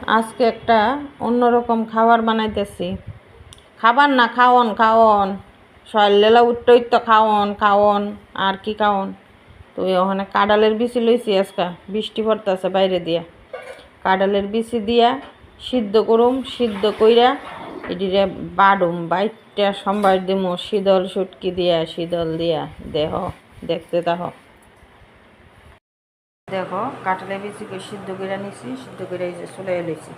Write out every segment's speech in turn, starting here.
আজকে একটা অন্যরকম খাবার বানাইতেছি। খাবার না, খাওন খাওন, শরীরেলা উঠতেই তো খাওন খাওন, আর কি খাওন। তো ওখানে কাঁঠালের বিচি লইছি, আজকে বৃষ্টি পড়তেছে বাইরে দিয়া। কাঁঠালের বিচি দিয়া সিদ্ধ করুম, সিদ্ধ কইরা এটিরে বাড়ুম, বাইটটা সম্বার দিমু শীতল সুটকি দিয়া, শীতল দিয়া। দেখতে দেখো কাঁঠালের বিচি করে সিদ্ধ করে নিছি, সিদ্ধ করে এই যে চলে এলেছি।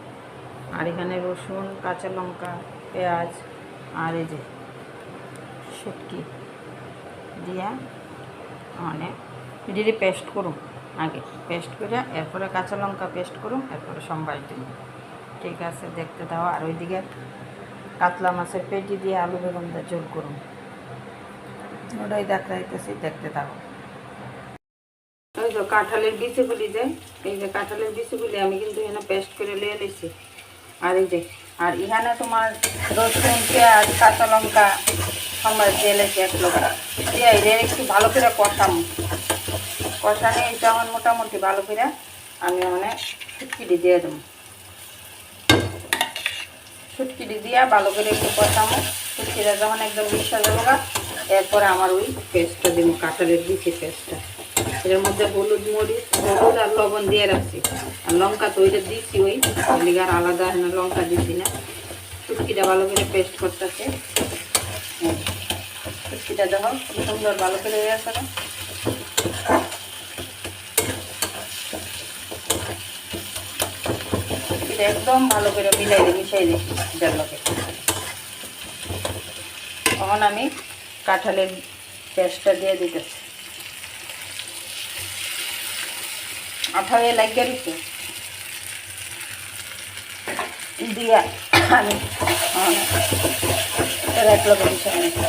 আর এখানে রসুন, কাঁচা লঙ্কা, পেঁয়াজ আর এই যে শুটকি দিয়া মানে এটি পেস্ট করুম। আগে পেস্ট করে এরপরে কাঁচা লঙ্কা পেস্ট করুম, এরপরে সম্বার দিন। ঠিক আছে, দেখতে দাও। আর ওইদিকে কাতলা মাছের পেটি দিয়ে আলু বেগুন দিয়ে ঝোল করুম, ওটাই দেখাইতেছি, দেখতে দাও। ওই তো কাঁঠালের বিচিগুলি যে, এই যে কাঁঠালের বিচিগুলি আমি কিন্তু এখানে পেস্ট করে লিয়ে নিয়েছি। আর এই যে আর এখানে তোমার রসুন, পেঁয়াজ, কাঁচা লঙ্কা সম্বার দিয়ে লেছি এক লোক দিয়ে এর একটু ভালো করে কষানি যখন মোটামুটি ভালো করে আমি মানে শুটকিটি দিয়ে দেবো। শুটকিটি দিয়া ভালো করে একটু কষামো। শুটকিটা যখন একদম মিশা যাবো, এরপরে আমার ওই পেস্টটা দেবো, কাঁঠালের বিচি পেস্টটা। এর মধ্যে হলুদ আর লবণ দিয়ে রাখছি। আর লঙ্কা তো ওইটা দিচ্ছি, ওই আর আলাদা লঙ্কা দিচ্ছি না। শুটকিটা ভালো করে পেস্ট করতেছে। শুটকিটা দেখো খুব সুন্দর ভালো করে হয়ে গেছে। শুটকিটা একদম ভালো করে মিশাই দিই এটার লগে। তখন আমি কাঁঠালের পেস্টটা দিয়ে দিতেছি। আঠা হয়ে লাগিয়ে দিচ্ছে দিয়া আমি এক লগে মিশাই নিচ্ছি।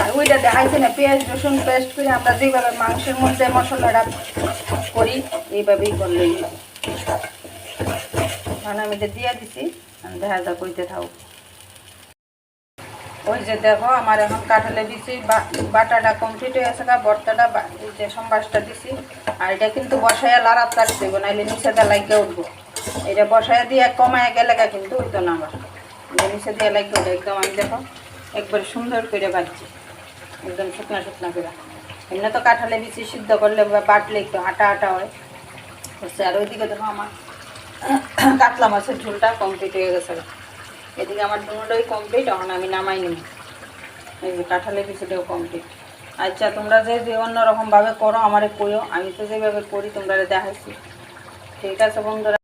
আর ওইটা দেখাইছে না, পেঁয়াজ রসুন পেস্ট করে আমরা যেভাবে মাংসের মধ্যে মশলাটা করি এইভাবেই করলেই। মানে আমি এটা দিয়ে দিছি, দেখা যাক কইতে থাকো। ওই যে দেখো আমার এখন কাঁঠালে দিছি, বাটাটা কমপ্লিট হয়ে গেছে, ভর্তাটা যে সম্বাসটা দিছি। আর এটা কিন্তু বসাইয়া লাড়া চাট দেবো, নাইলে নিচেতে লাগিয়ে উঠবো। এটা বসাইয়া দিয়ে কমায় গেলে কিন্তু হইতো না আবার, নিচে দিয়ে লাগিয়ে ওঠে একদম। আমি দেখো একবারে সুন্দর করে বাজছি, একদম শুকনা শুকনা করে। এমনি তো কাঁঠালে বিচি সিদ্ধ করলে বা বাটলে একটু আটা আটা হয় হচ্ছে। আর ওইদিকে দেখো আমার কাতলা মাছের ঝোলটা কমপ্লিট হয়ে গেছে। এদিকে আমার দুটোই কমপ্লিট, এখন আমি নামাই নিব। এই যে কাঁঠালের বিচিটাও কমপ্লিট। আচ্ছা, তোমরা যে অন্যরকমভাবে করো আমারে কইও, আমি তো যেভাবে করি তোমরা দেখাইছি। ঠিক আছে বন্ধুরা।